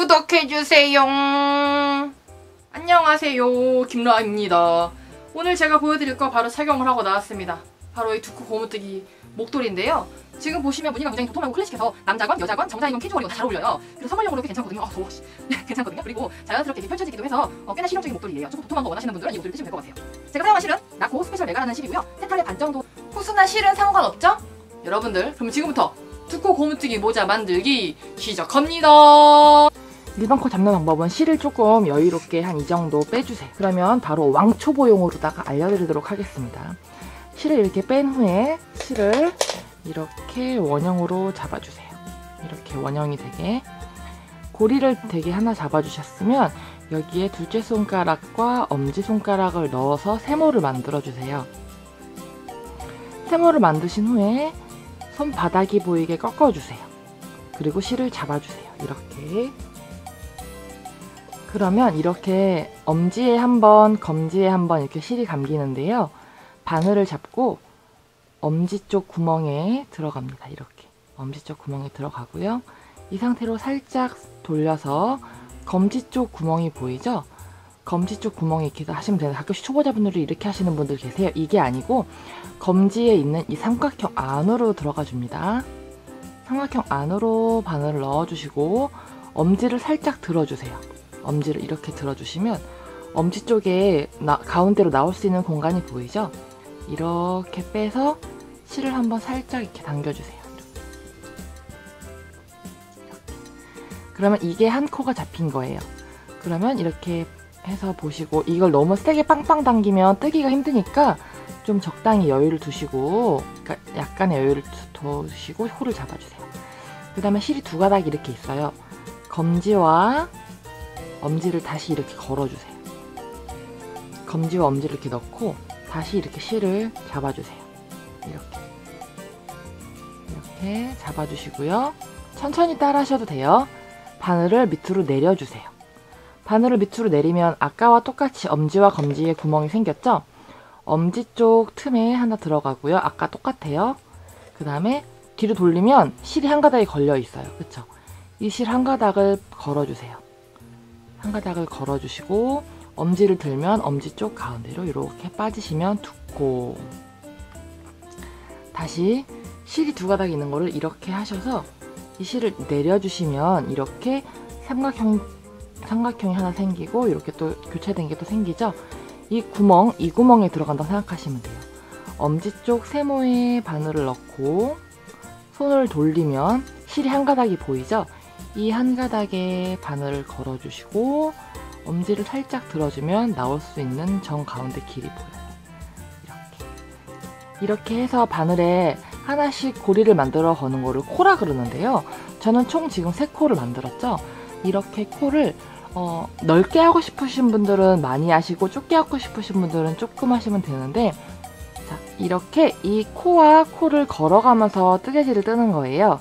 구독해주세요. 안녕하세요, 김라입니다. 오늘 제가 보여드릴 거 바로 착용을 하고 나왔습니다. 바로 이 두코 고무뜨기 목도리인데요. 지금 보시면 무늬가 굉장히 도톰하고 클래식해서 남자건, 여자건, 정장이건, 캐주얼이건 다 잘 어울려요. 그래서 선물용으로 꽤 괜찮거든요. 더워. 괜찮거든요. 그리고 자연스럽게 이렇게 펼쳐지기도 해서 꽤나 실용적인 목도리예요. 조금 도톰한 거 원하시는 분들은 이 목도리 쓰시면 될 것 같아요. 제가 사용한 실은 나코 스페셜 메가라는 실이고요. 세탈의 반 정도. 후스나 실은 상관없죠? 여러분들, 그럼 지금부터 두코 고무뜨기 모자 만들기 시작합니다. 일반 코 잡는 방법은 실을 조금 여유롭게 한 이 정도 빼주세요. 그러면 바로 왕초보용으로다가 알려드리도록 하겠습니다. 실을 이렇게 뺀 후에 실을 이렇게 원형으로 잡아주세요. 이렇게 원형이 되게, 고리를 되게 하나 잡아주셨으면 여기에 둘째 손가락과 엄지손가락을 넣어서 세모를 만들어주세요. 세모를 만드신 후에 손바닥이 보이게 꺾어주세요. 그리고 실을 잡아주세요. 이렇게. 그러면 이렇게 엄지에 한 번, 검지에 한 번 이렇게 실이 감기는데요. 바늘을 잡고 엄지 쪽 구멍에 들어갑니다. 이렇게. 엄지 쪽 구멍에 들어가고요. 이 상태로 살짝 돌려서 검지 쪽 구멍이 보이죠? 검지 쪽 구멍에 이렇게 하시면 되는데 가끔씩 초보자분들이 이렇게 하시는 분들 계세요. 이게 아니고 검지에 있는 이 삼각형 안으로 들어가 줍니다. 삼각형 안으로 바늘을 넣어주시고 엄지를 살짝 들어주세요. 엄지를 이렇게 들어주시면 엄지 쪽에 가운데로 나올 수 있는 공간이 보이죠? 이렇게 빼서 실을 한번 살짝 이렇게 당겨주세요. 이렇게. 그러면 이게 한 코가 잡힌 거예요. 그러면 이렇게 해서 보시고, 이걸 너무 세게 빵빵 당기면 뜨기가 힘드니까 좀 적당히 여유를 두시고, 그러니까 약간의 여유를 두시고 코를 잡아주세요. 그 다음에 실이 두 가닥이 이렇게 있어요. 검지와 엄지를 다시 이렇게 걸어주세요. 검지와 엄지를 이렇게 넣고 다시 이렇게 실을 잡아주세요. 이렇게 잡아주시고요. 천천히 따라 하셔도 돼요. 바늘을 밑으로 내려주세요. 바늘을 밑으로 내리면 아까와 똑같이 엄지와 검지에 구멍이 생겼죠? 엄지 쪽 틈에 하나 들어가고요. 아까 똑같아요. 그 다음에 뒤로 돌리면 실이 한 가닥이 걸려 있어요. 그쵸? 이 실 한 가닥을 걸어주세요. 한 가닥을 걸어주시고 엄지를 들면 엄지 쪽 가운데로 이렇게 빠지시면 두코. 다시 실이 두 가닥 있는 거를 이렇게 하셔서 이 실을 내려주시면 이렇게 삼각형이 하나 생기고 이렇게 또 교차된 게 또 생기죠? 이 구멍에 들어간다고 생각하시면 돼요. 엄지 쪽 세모에 바늘을 넣고 손을 돌리면 실이 한 가닥이 보이죠? 이 한 가닥에 바늘을 걸어주시고 엄지를 살짝 들어주면 나올 수 있는 정 가운데 길이 보여요. 이렇게 해서 바늘에 하나씩 고리를 만들어 거는 거를 코라 그러는데요. 저는 총 지금 3코를 만들었죠. 이렇게 코를 넓게 하고 싶으신 분들은 많이 하시고 좁게 하고 싶으신 분들은 조금 하시면 되는데, 자, 이렇게 이 코와 코를 걸어가면서 뜨개질을 뜨는 거예요.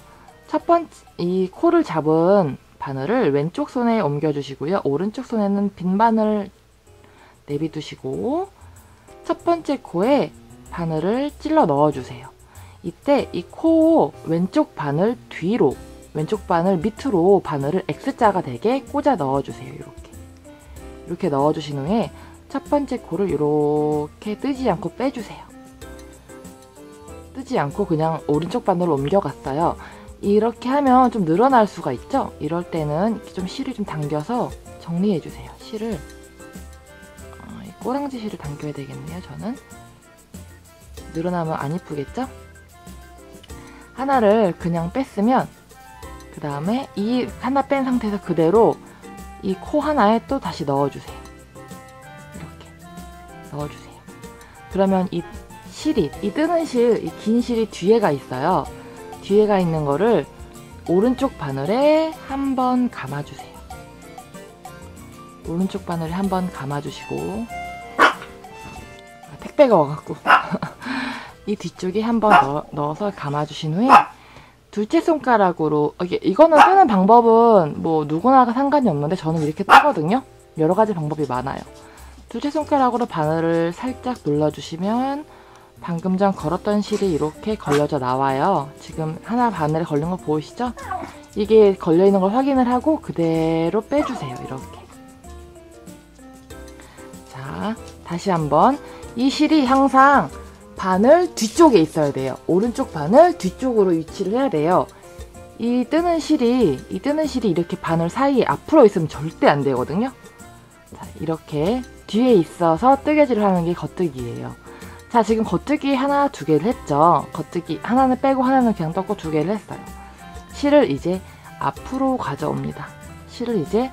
첫 번째, 이 코를 잡은 바늘을 왼쪽 손에 옮겨주시고요. 오른쪽 손에는 빈 바늘 내비두시고 첫 번째 코에 바늘을 찔러 넣어주세요. 이때 이 코 왼쪽 바늘 뒤로, 왼쪽 바늘 밑으로 바늘을 X자가 되게 꽂아 넣어주세요. 이렇게 넣어주신 후에 첫 번째 코를 이렇게 뜨지 않고 빼주세요. 뜨지 않고 그냥 오른쪽 바늘을 옮겨갔어요. 이렇게 하면 좀 늘어날 수가 있죠? 이럴 때는 이렇게 좀 실을 좀 당겨서 정리해주세요. 실을, 이 꼬랑지 실을 당겨야 되겠네요. 저는 늘어나면 안 이쁘겠죠? 하나를 그냥 뺐으면 그 다음에 이 하나 뺀 상태에서 그대로 이 코 하나에 또 다시 넣어주세요. 이렇게 넣어주세요. 그러면 이 뜨는 실, 이 긴 실이 뒤에가 있어요. 뒤에가 있는 거를 오른쪽 바늘에 한 번 감아주세요. 오른쪽 바늘에 한 번 감아주시고, 택배가 와갖고 이 뒤쪽에 한 번 넣어서 감아주신 후에 둘째 손가락으로, 이거는 뜨는 방법은 뭐 누구나가 상관이 없는데 저는 이렇게 뜨거든요. 여러 가지 방법이 많아요. 둘째 손가락으로 바늘을 살짝 눌러주시면 방금 전 걸었던 실이 이렇게 걸려져 나와요. 지금 하나 바늘에 걸린 거 보이시죠? 이게 걸려있는 걸 확인을 하고 그대로 빼주세요. 이렇게. 자, 다시 한번. 이 실이 항상 바늘 뒤쪽에 있어야 돼요. 오른쪽 바늘 뒤쪽으로 위치를 해야 돼요. 이 뜨는 실이 이렇게 바늘 사이에 앞으로 있으면 절대 안 되거든요. 자, 이렇게 뒤에 있어서 뜨개질을 하는 게 겉뜨기예요. 자, 지금 겉뜨기 하나, 두 개를 했죠. 겉뜨기 하나는 빼고 하나는 그냥 떴고 두 개를 했어요. 실을 이제 앞으로 가져옵니다. 실을 이제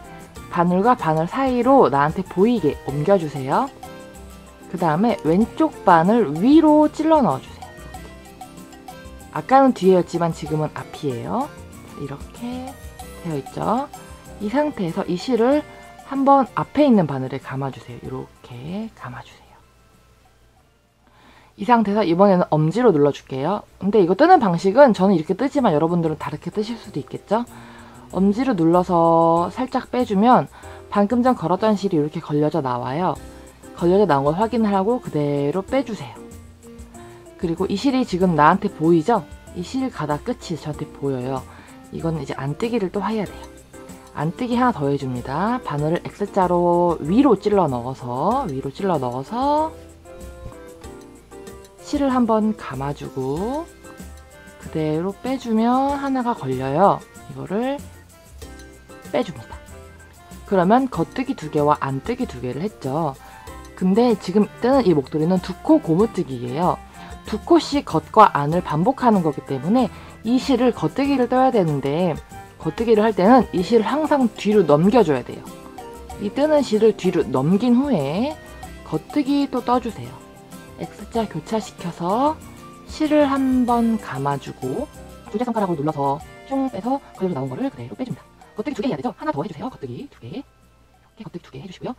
바늘과 바늘 사이로 나한테 보이게 옮겨주세요. 그 다음에 왼쪽 바늘 위로 찔러 넣어주세요. 아까는 뒤에였지만 지금은 앞이에요. 이렇게 되어 있죠. 이 상태에서 이 실을 한번 앞에 있는 바늘에 감아주세요. 이렇게 감아주세요. 이 상태에서 이번에는 엄지로 눌러줄게요. 근데 이거 뜨는 방식은 저는 이렇게 뜨지만 여러분들은 다르게 뜨실 수도 있겠죠? 엄지로 눌러서 살짝 빼주면 방금 전 걸었던 실이 이렇게 걸려져 나와요. 걸려져 나온 걸 확인을 하고 그대로 빼주세요. 그리고 이 실이 지금 나한테 보이죠? 이 실 가닥 끝이 저한테 보여요. 이거는 이제 안뜨기를 또 해야 돼요. 안뜨기 하나 더 해줍니다. 바늘을 X자로 위로 찔러 넣어서 실을 한번 감아주고 그대로 빼주면 하나가 걸려요. 이거를 빼줍니다. 그러면 겉뜨기 2개와 안뜨기 2개를 했죠. 근데 지금 뜨는 이 목도리는 2코 고무뜨기예요. 2코씩 겉과 안을 반복하는 거기 때문에 이 실을 겉뜨기를 떠야 되는데 겉뜨기를 할 때는 이 실을 항상 뒤로 넘겨줘야 돼요. 이 뜨는 실을 뒤로 넘긴 후에 겉뜨기 또 떠주세요. X자 교차시켜서 실을 한번 감아주고 둘째 손가락으로 눌러서 쭉 빼서 그대로 나온 거를 그대로 빼줍니다. 겉뜨기 2개 해야 되죠? 하나 더 해주세요. 겉뜨기 2개. 이렇게 겉뜨기 2개 해주시고요.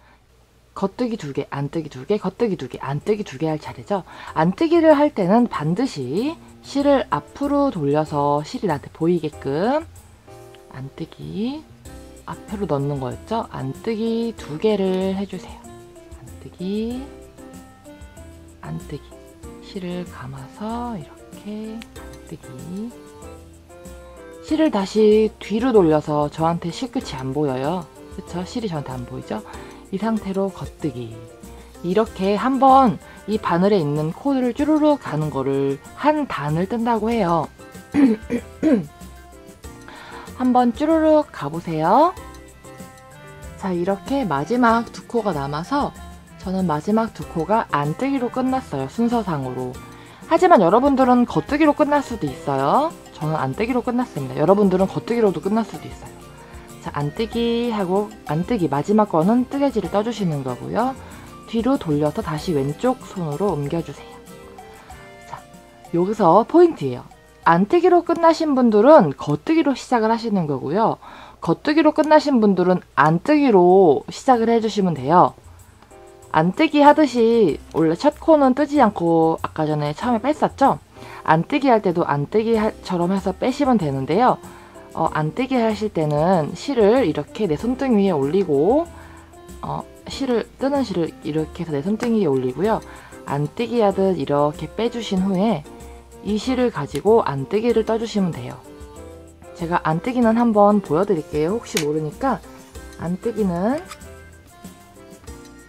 겉뜨기 2개, 안뜨기 2개, 겉뜨기 2개, 안뜨기 2개 할 차례죠. 안뜨기를 할 때는 반드시 실을 앞으로 돌려서 실이 나한테 보이게끔 안뜨기 앞으로 넣는 거였죠. 안뜨기 2개를 해주세요. 안뜨기 실을 감아서 이렇게 안뜨기 실을 다시 뒤로 돌려서 저한테 실끝이 안 보여요. 그쵸? 실이 저한테 안 보이죠? 이 상태로 겉뜨기 이렇게 한번 이 바늘에 있는 코드를 쭈루룩 가는 거를 한 단을 뜬다고 해요. 한번 쭈루룩 가보세요. 자, 이렇게 마지막 2코가 남아서 저는 마지막 2코가 안뜨기로 끝났어요. 순서상으로. 하지만 여러분들은 겉뜨기로 끝날 수도 있어요. 저는 안뜨기로 끝났습니다. 여러분들은 겉뜨기로도 끝날 수도 있어요. 자, 안뜨기 하고 안뜨기 마지막 거는 뜨개질을 떠주시는 거고요. 뒤로 돌려서 다시 왼쪽 손으로 옮겨주세요. 자, 여기서 포인트예요. 안뜨기로 끝나신 분들은 겉뜨기로 시작을 하시는 거고요. 겉뜨기로 끝나신 분들은 안뜨기로 시작을 해주시면 돼요. 안뜨기 하듯이 원래 첫 코는 뜨지 않고 아까 전에 처음에 뺐었죠? 안뜨기 할 때도 안뜨기처럼 해서 빼시면 되는데요. 안뜨기 하실 때는 실을 이렇게 내 손등 위에 올리고 뜨는 실을 이렇게 해서 내 손등 위에 올리고요. 안뜨기 하듯 이렇게 빼주신 후에 이 실을 가지고 안뜨기를 떠주시면 돼요. 제가 안뜨기는 한번 보여드릴게요. 혹시 모르니까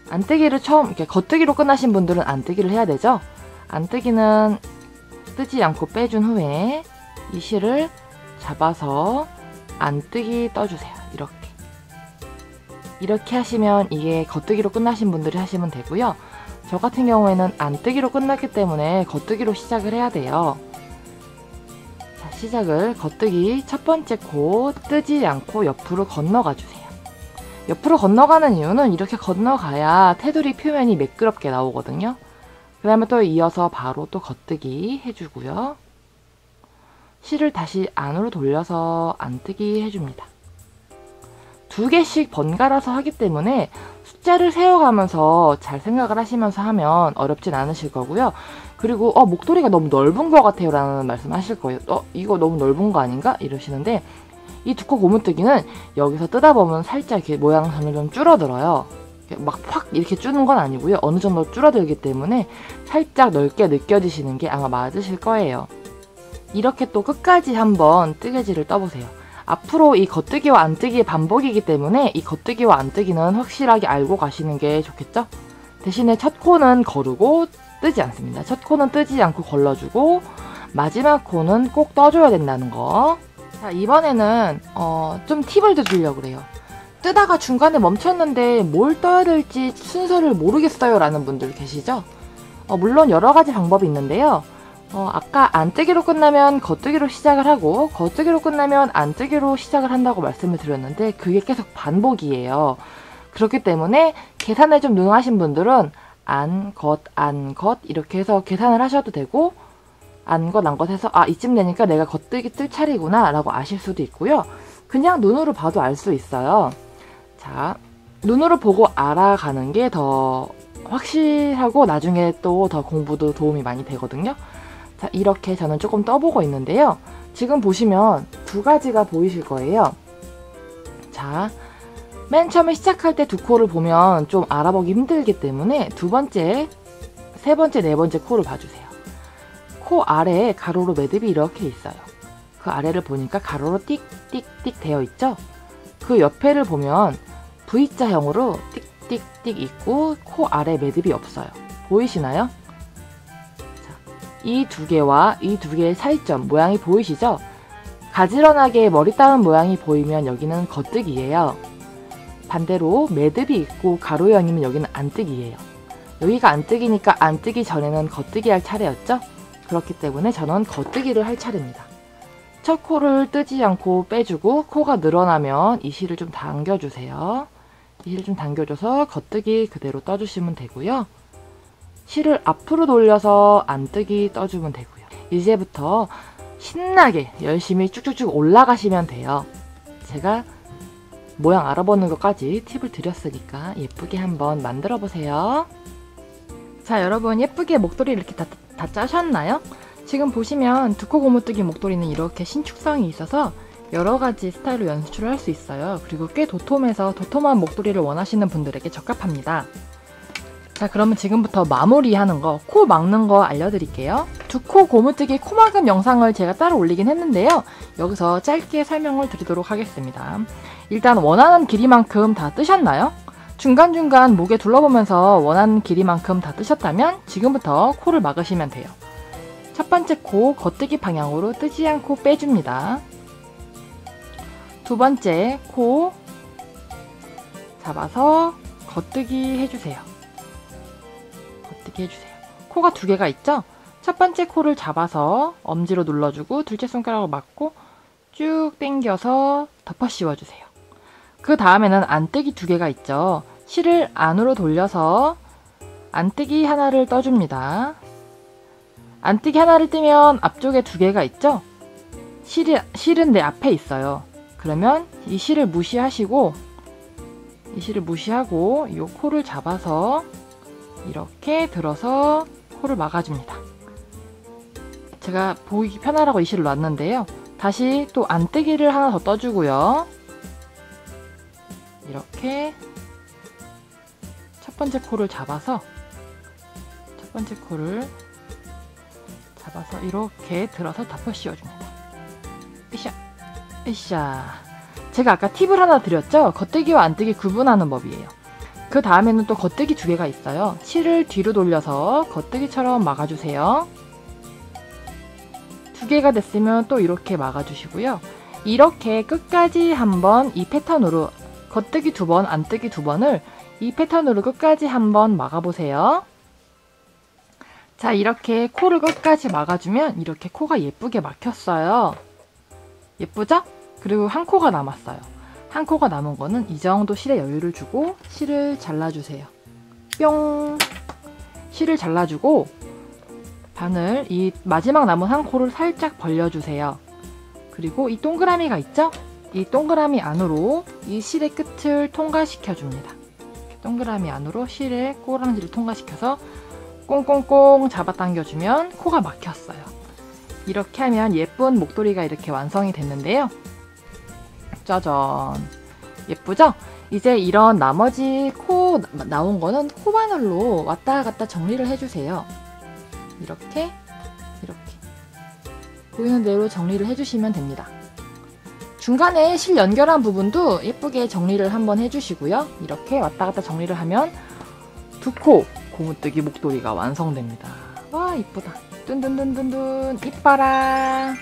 안뜨기를 처음 이렇게 겉뜨기로 끝나신 분들은 안뜨기를 해야 되죠. 안뜨기는 뜨지 않고 빼준 후에 이 실을 잡아서 안뜨기 떠주세요. 이렇게 하시면 이게 겉뜨기로 끝나신 분들이 하시면 되고요. 저 같은 경우에는 안뜨기로 끝났기 때문에 겉뜨기로 시작을 해야 돼요. 자, 시작을 겉뜨기 첫 번째 코 뜨지 않고 옆으로 건너가 주세요. 옆으로 건너가는 이유는 이렇게 건너가야 테두리 표면이 매끄럽게 나오거든요. 그 다음에 또 이어서 바로 또 겉뜨기 해주고요. 실을 다시 안으로 돌려서 안뜨기 해줍니다. 2개씩 번갈아서 하기 때문에 숫자를 세어가면서 잘 생각을 하시면서 하면 어렵진 않으실 거고요. 그리고 목도리가 너무 넓은 것 같아요 라는 말씀 하실 거예요. 이거 너무 넓은 거 아닌가? 이러시는데 이 2코 고무뜨기는 여기서 뜨다 보면 살짝 이렇게 모양 점점 줄어들어요. 막 확 이렇게 줄는 건 아니고요. 어느 정도 줄어들기 때문에 살짝 넓게 느껴지시는 게 아마 맞으실 거예요. 이렇게 또 끝까지 한번 뜨개질을 떠보세요. 앞으로 이 겉뜨기와 안뜨기의 반복이기 때문에 이 겉뜨기와 안뜨기는 확실하게 알고 가시는 게 좋겠죠? 대신에 첫 코는 거르고 뜨지 않습니다. 첫 코는 뜨지 않고 걸러주고 마지막 코는 꼭 떠줘야 된다는 거. 자, 이번에는 좀 팁을 드리려고 그래요. 뜨다가 중간에 멈췄는데 뭘 떠야 될지 순서를 모르겠어요 라는 분들 계시죠? 물론 여러 가지 방법이 있는데요. 아까 안뜨기로 끝나면 겉뜨기로 시작을 하고 겉뜨기로 끝나면 안뜨기로 시작을 한다고 말씀을 드렸는데 그게 계속 반복이에요. 그렇기 때문에 계산에 좀 능하신 분들은 안, 겉, 이렇게 해서 계산을 하셔도 되고 안 것 해서 이쯤 되니까 내가 겉뜨기 뜰 차례구나 라고 아실 수도 있고요. 그냥 눈으로 봐도 알 수 있어요. 자, 눈으로 보고 알아가는 게 더 확실하고 나중에 또 더 공부도 도움이 많이 되거든요. 자, 이렇게 저는 조금 떠보고 있는데요. 지금 보시면 두 가지가 보이실 거예요. 자, 맨 처음에 시작할 때 두 코를 보면 좀 알아보기 힘들기 때문에 두 번째, 세 번째, 네 번째 코를 봐주세요. 코 아래에 가로로 매듭이 이렇게 있어요. 그 아래를 보니까 가로로 띡띡띡 되어 있죠? 그 옆에를 보면 V자형으로 띡띡띡 있고 코 아래 매듭이 없어요. 보이시나요? 이 두 개와 이 두 개의 차이점 모양이 보이시죠? 가지런하게 머리 따은 모양이 보이면 여기는 겉뜨기예요. 반대로 매듭이 있고 가로형이면 여기는 안뜨기예요. 여기가 안뜨기니까 안뜨기 전에는 겉뜨기 할 차례였죠? 그렇기 때문에 저는 겉뜨기를 할 차례입니다. 첫 코를 뜨지 않고 빼주고 코가 늘어나면 이 실을 좀 당겨주세요. 이 실을 좀 당겨줘서 겉뜨기 그대로 떠주시면 되고요. 실을 앞으로 돌려서 안뜨기 떠주면 되고요. 이제부터 신나게 열심히 쭉쭉쭉 올라가시면 돼요. 제가 모양 알아보는 것까지 팁을 드렸으니까 예쁘게 한번 만들어 보세요. 자, 여러분 예쁘게 목도리 이렇게 다 짜셨나요? 지금 보시면 두 코 고무뜨기 목도리는 이렇게 신축성이 있어서 여러가지 스타일로 연출을 할 수 있어요. 그리고 꽤 도톰한 목도리를 원하시는 분들에게 적합합니다. 자, 그러면 지금부터 마무리하는 거, 코 막는 거 알려드릴게요. 두 코 고무뜨기 코막음 영상을 제가 따로 올리긴 했는데요. 여기서 짧게 설명을 드리도록 하겠습니다. 일단 원하는 길이만큼 다 뜨셨나요? 중간중간 목에 둘러보면서 원하는 길이만큼 다 뜨셨다면 지금부터 코를 막으시면 돼요. 첫 번째 코 겉뜨기 방향으로 뜨지 않고 빼줍니다. 두 번째 코 잡아서 겉뜨기 해주세요. 겉뜨기 해주세요. 코가 두 개가 있죠? 첫 번째 코를 잡아서 엄지로 눌러주고 둘째 손가락으로 막고 쭉 당겨서 덮어 씌워주세요. 그 다음에는 안뜨기 두 개가 있죠? 실을 안으로 돌려서 안뜨기 하나를 떠줍니다. 안뜨기 하나를 뜨면 앞쪽에 두 개가 있죠? 실은 내 앞에 있어요. 그러면 이 실을 무시하고 이 코를 잡아서 이렇게 들어서 코를 막아줍니다. 제가 보기 편하라고 이 실을 놨는데요. 다시 또 안뜨기를 하나 더 떠주고요. 이렇게 첫 번째 코를 잡아서 이렇게 들어서 덮어 씌워줍니다. 으쌰 으쌰. 제가 아까 팁을 하나 드렸죠? 겉뜨기와 안뜨기 구분하는 법이에요. 그 다음에는 또 겉뜨기 두 개가 있어요. 실을 뒤로 돌려서 겉뜨기처럼 막아주세요. 두 개가 됐으면 또 이렇게 막아주시고요. 이렇게 끝까지 한번 이 패턴으로 겉뜨기 두 번, 안뜨기 두 번을 이 패턴으로 끝까지 한번 막아보세요. 자, 이렇게 코를 끝까지 막아주면 이렇게 코가 예쁘게 막혔어요. 예쁘죠? 그리고 한 코가 남았어요. 한 코가 남은 거는 이 정도 실에 여유를 주고 실을 잘라주세요. 뿅! 실을 잘라주고 바늘, 이 마지막 남은 한 코를 살짝 벌려주세요. 그리고 이 동그라미가 있죠? 이 동그라미 안으로 이 실의 끝을 통과시켜줍니다. 동그라미 안으로 실의 꼬랑지를 통과시켜서 꽁꽁꽁 잡아당겨주면 코가 막혔어요. 이렇게 하면 예쁜 목도리가 이렇게 완성이 됐는데요. 짜잔! 예쁘죠? 이제 이런 나머지 코 나온 거는 코바늘로 왔다 갔다 정리를 해주세요. 이렇게 보이는 대로 정리를 해주시면 됩니다. 중간에 실 연결한 부분도 예쁘게 정리를 한번 해주시고요. 이렇게 왔다 갔다 정리를 하면 두 코 고무뜨기 목도리가 완성됩니다. 와 이쁘다. 뚠뚠뚠뚠뚠 이뻐라.